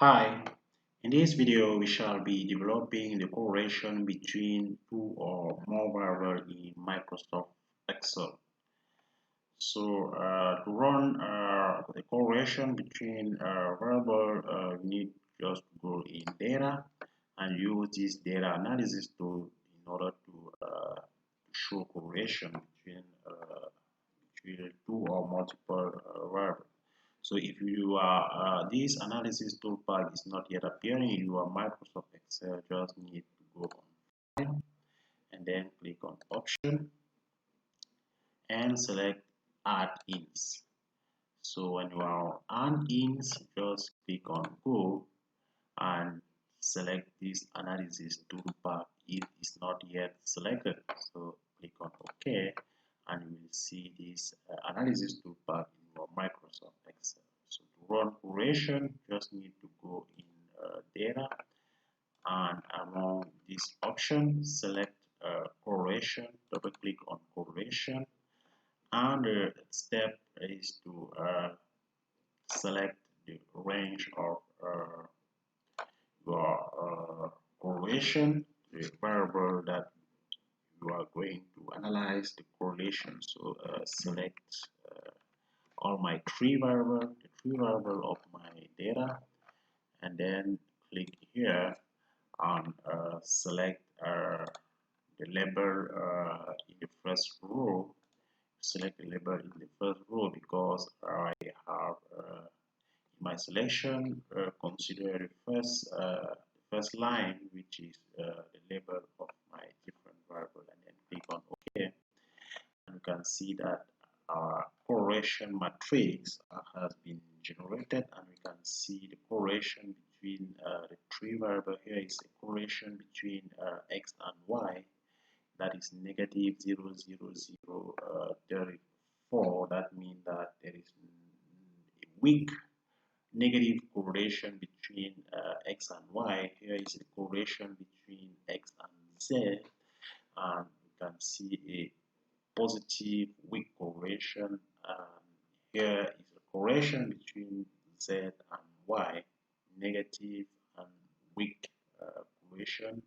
Hi, in this video we shall be developing the correlation between two or more variables in Microsoft Excel. To run the correlation between variable, we need just to go in data and use this data analysis tool in order to show correlation between two or multiple variables. So if you are this analysis toolpath is not yet appearing in your Microsoft Excel, just need to go on File and then click on Option and select Add Ins. So when you are on ins, just click on Go and select this analysis toolpath. It is not yet selected, so click on OK and you will see this analysis toolpath in your Microsoft Excel. So to run correlation, just need to go in data and among this option, select correlation, double click on correlation, and the step is to select the range of your correlation, the variable that you are going to analyze the correlation. So select all my the three variable of my data, and then click here and select the label in the first row. Select the label in the first row because I have in my selection consider the first line, which is the label of my different variable, and then click on OK. And you can see that our correlation matrix has been generated, and we can see the correlation between the three variables. Here is a correlation between x and y, that is negative 0, 0, 0, 34. That means that there is a weak negative correlation between x and y. Here is a correlation between x and z, and you can see a positive weak correlation. Here is a correlation between z and y, negative and weak correlation.